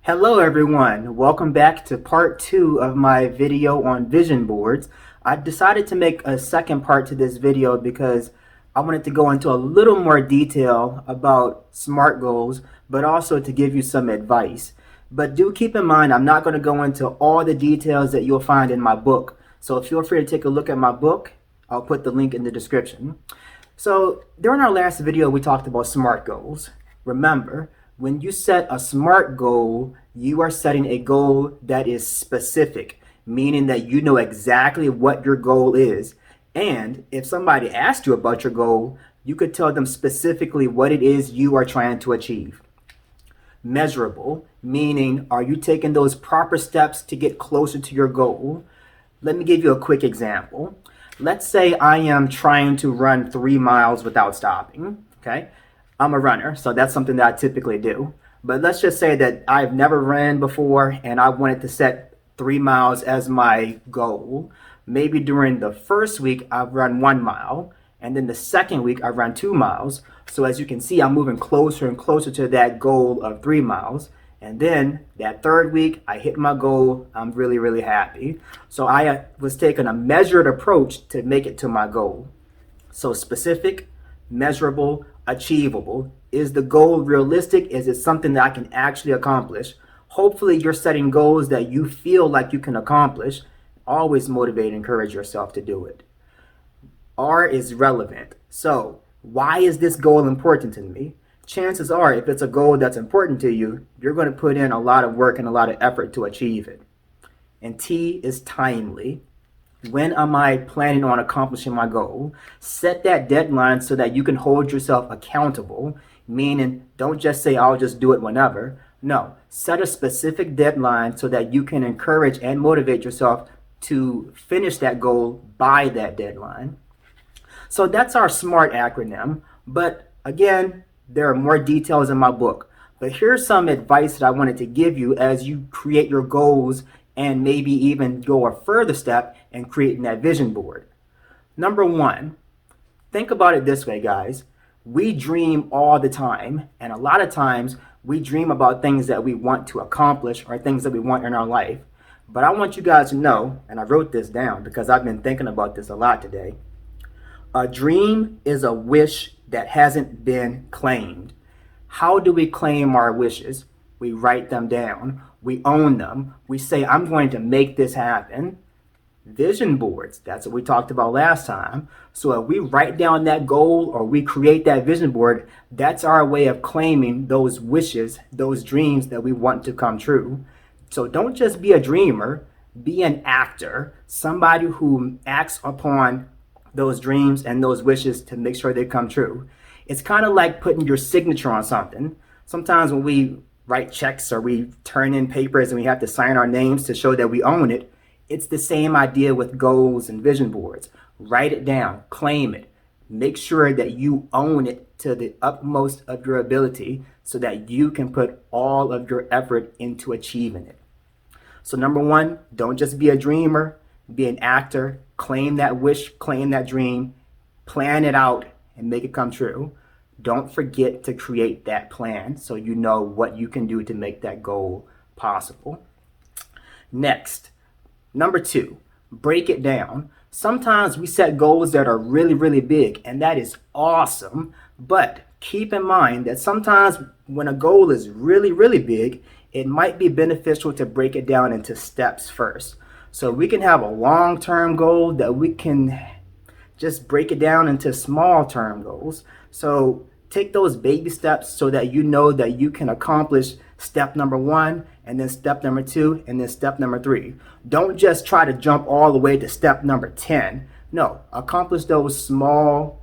Hello everyone, welcome back to part 2 of my video on vision boards. I decided to make a second part to this video because I wanted to go into a little more detail about SMART goals, but also to give you some advice. But do keep in mind, I'm not going to go into all the details that you'll find in my book. So feel free to take a look at my book. I'll put the link in the description. So during our last video, we talked about SMART goals. Remember, when you set a SMART goal, you are setting a goal that is specific, meaning that you know exactly what your goal is. And if somebody asked you about your goal, you could tell them specifically what it is you are trying to achieve. Measurable, meaning are you taking those proper steps to get closer to your goal? Let me give you a quick example. Let's say I am trying to run 3 miles without stopping, okay? I'm a runner, so that's something that I typically do. But let's just say that I've never ran before and I wanted to set 3 miles as my goal. Maybe during the first week, I've run 1 mile, and then the second week, I run 2 miles. So as you can see, I'm moving closer and closer to that goal of 3 miles. And then that third week, I hit my goal. I'm really, really happy. So I was taking a measured approach to make it to my goal. So specific, measurable, achievable. Is the goal realistic? Is it something that I can actually accomplish? Hopefully you're setting goals that you feel like you can accomplish. Always motivate and encourage yourself to do it. R is relevant. So why is this goal important to me? Chances are, if it's a goal that's important to you, you're going to put in a lot of work and a lot of effort to achieve it. And T is timely. When am I planning on accomplishing my goal? Set that deadline so that you can hold yourself accountable, meaning don't just say, I'll just do it whenever. No, set a specific deadline so that you can encourage and motivate yourself to finish that goal by that deadline. So that's our SMART acronym. But again, there are more details in my book. But here's some advice that I wanted to give you as you create your goals and maybe even go a further step in creating that vision board. Number one, think about it this way, guys. We dream all the time, and a lot of times we dream about things that we want to accomplish or things that we want in our life. But I want you guys to know, and I wrote this down because I've been thinking about this a lot today. A dream is a wish that hasn't been claimed. How do we claim our wishes? We write them down. We own them. We say, I'm going to make this happen. Vision boards, that's what we talked about last time. So if we write down that goal or we create that vision board, that's our way of claiming those wishes, those dreams that we want to come true. So don't just be a dreamer, be an actor, somebody who acts upon those dreams and those wishes to make sure they come true. It's kind of like putting your signature on something. Sometimes when we write checks or we turn in papers and we have to sign our names to show that we own it, it's the same idea with goals and vision boards. Write it down, claim it, make sure that you own it to the utmost of your ability so that you can put all of your effort into achieving it. So number one, don't just be a dreamer, be an actor, claim that wish, claim that dream, plan it out and make it come true. Don't forget to create that plan so you know what you can do to make that goal possible. Next, number two, break it down. Sometimes we set goals that are really, really big, and that is awesome. But keep in mind that sometimes when a goal is really, really big, it might be beneficial to break it down into steps first. So we can have a long-term goal that we can just break it down into small-term goals. So take those baby steps so that you know that you can accomplish step number one, and then step number two, and then step number three. Don't just try to jump all the way to step number 10. No, accomplish those small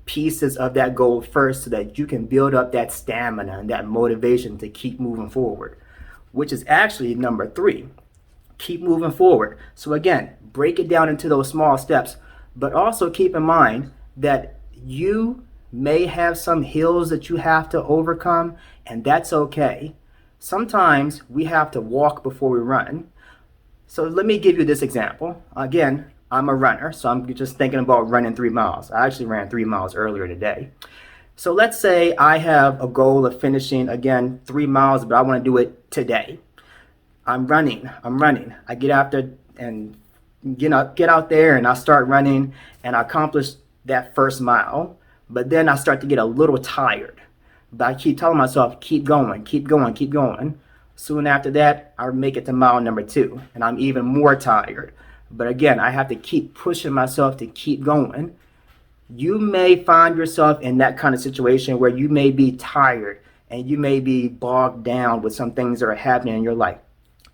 pieces of that goal first so that you can build up that stamina and that motivation to keep moving forward, which is actually number 3. Keep moving forward. So again, break it down into those small steps, but also keep in mind that you may have some hills that you have to overcome, and that's okay. Sometimes we have to walk before we run. So let me give you this example. Again, I'm a runner, so I'm just thinking about running 3 miles. I actually ran 3 miles earlier today. So let's say I have a goal of finishing, again, 3 miles, but I want to do it today. I'm running. I get out there and get out there and I start running and I accomplish that first mile. But then I start to get a little tired. But I keep telling myself, keep going, keep going, keep going. Soon after that, I make it to mile number 2 and I'm even more tired. But again, I have to keep pushing myself to keep going. You may find yourself in that kind of situation where you may be tired and you may be bogged down with some things that are happening in your life.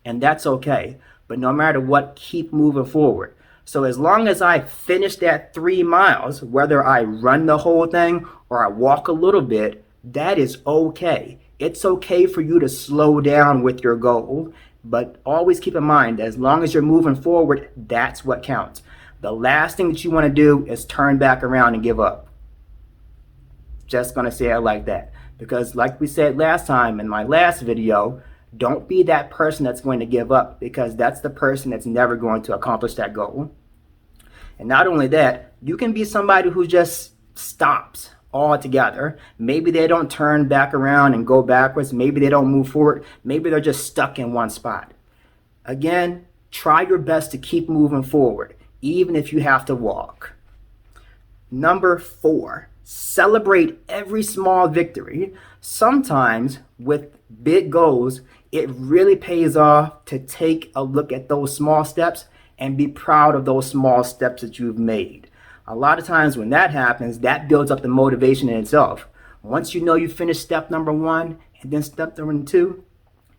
And that's okay. But no matter what, keep moving forward. So as long as I finish that 3 miles, whether I run the whole thing or I walk a little bit, that is okay. It's okay for you to slow down with your goal, but always keep in mind, as long as you're moving forward, that's what counts. The last thing that you want to do is turn back around and give up. Just going to say it like that. Because like we said last time in my last video, don't be that person that's going to give up, because that's the person that's never going to accomplish that goal. And not only that, you can be somebody who just stops altogether. Maybe they don't turn back around and go backwards. Maybe they don't move forward. Maybe they're just stuck in one spot. Again, try your best to keep moving forward, even if you have to walk. Number 4, celebrate every small victory. Sometimes with big goals, it really pays off to take a look at those small steps and be proud of those small steps that you've made. A lot of times when that happens, that builds up the motivation in itself. Once you know you finish step number 1 and then step number 2,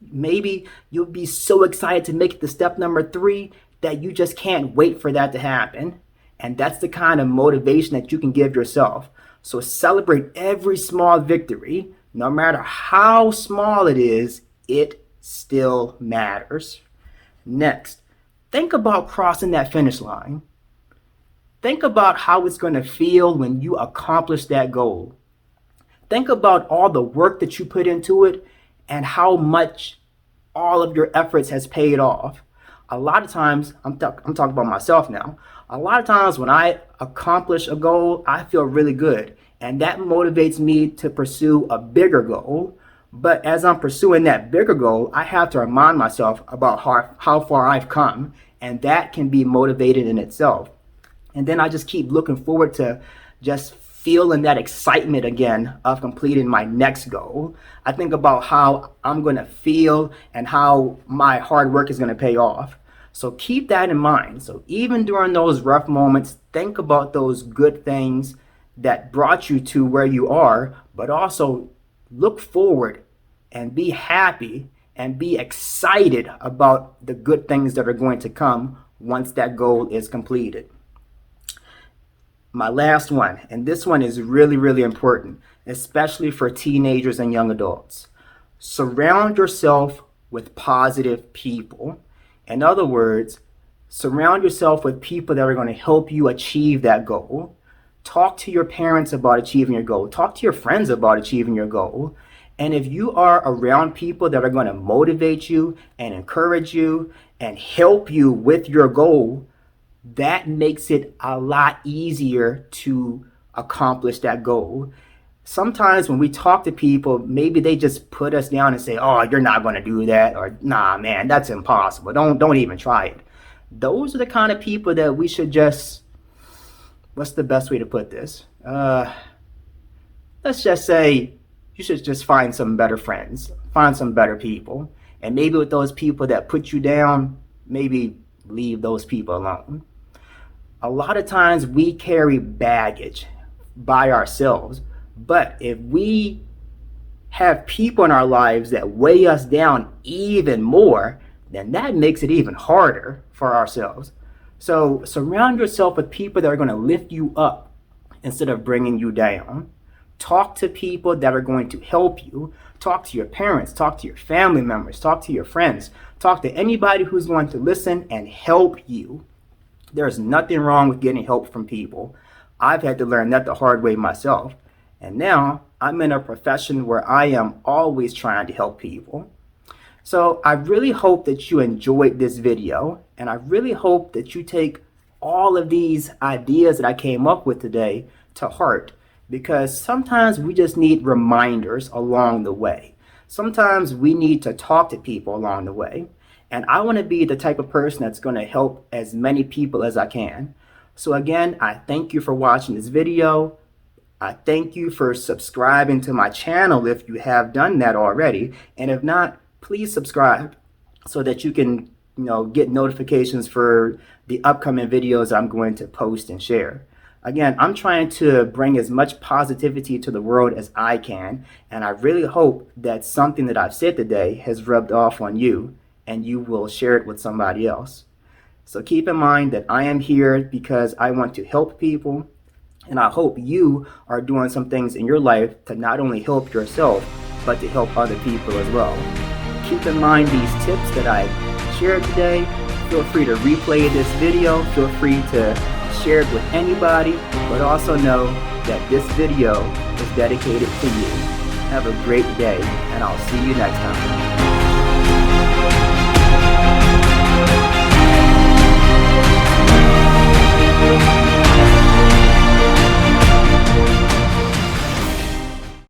maybe you'll be so excited to make it to step number 3 that you just can't wait for that to happen. And that's the kind of motivation that you can give yourself. So celebrate every small victory. No matter how small it is, it still matters. Next, think about crossing that finish line. Think about how it's going to feel when you accomplish that goal. Think about all the work that you put into it and how much all of your efforts has paid off. A lot of times, I'm talking about myself now. A lot of times when I accomplish a goal, I feel really good. And that motivates me to pursue a bigger goal. But as I'm pursuing that bigger goal, I have to remind myself about how far I've come. And that can be motivated in itself. And then I just keep looking forward to just feeling that excitement again of completing my next goal. I think about how I'm going to feel and how my hard work is going to pay off. So keep that in mind. So even during those rough moments, think about those good things that brought you to where you are, but also look forward and be happy and be excited about the good things that are going to come once that goal is completed. My last one, and this one is really, really important, especially for teenagers and young adults. Surround yourself with positive people. In other words, surround yourself with people that are going to help you achieve that goal. Talk to your parents about achieving your goal. Talk to your friends about achieving your goal. And if you are around people that are going to motivate you and encourage you and help you with your goal, that makes it a lot easier to accomplish that goal. Sometimes when we talk to people, maybe they just put us down and say, oh, you're not going to do that, or nah, man, that's impossible. Don't even try it. Those are the kind of people that we should just, what's the best way to put this? Let's just say you should just find some better friends, find some better people. And maybe with those people that put you down, maybe leave those people alone. A lot of times we carry baggage by ourselves, but if we have people in our lives that weigh us down even more, then that makes it even harder for ourselves. So surround yourself with people that are going to lift you up instead of bringing you down. Talk to people that are going to help you. Talk to your parents, talk to your family members, talk to your friends, talk to anybody who's going to listen and help you. There's nothing wrong with getting help from people. I've had to learn that the hard way myself. And now I'm in a profession where I am always trying to help people. So I really hope that you enjoyed this video, and I really hope that you take all of these ideas that I came up with today to heart. because sometimes we just need reminders along the way. Sometimes we need to talk to people along the way. And I want to be the type of person that's going to help as many people as I can. So again, I thank you for watching this video. I thank you for subscribing to my channel if you have done that already. And if not, please subscribe so that you can, get notifications for the upcoming videos I'm going to post and share. Again, I'm trying to bring as much positivity to the world as I can, and I really hope that something that I've said today has rubbed off on you and you will share it with somebody else. So keep in mind that I am here because I want to help people, and I hope you are doing some things in your life to not only help yourself, but to help other people as well. Keep in mind these tips that I shared today. Feel free to replay this video. Feel free to share it with anybody, but also know that this video is dedicated to you. Have a great day, and I'll see you next time.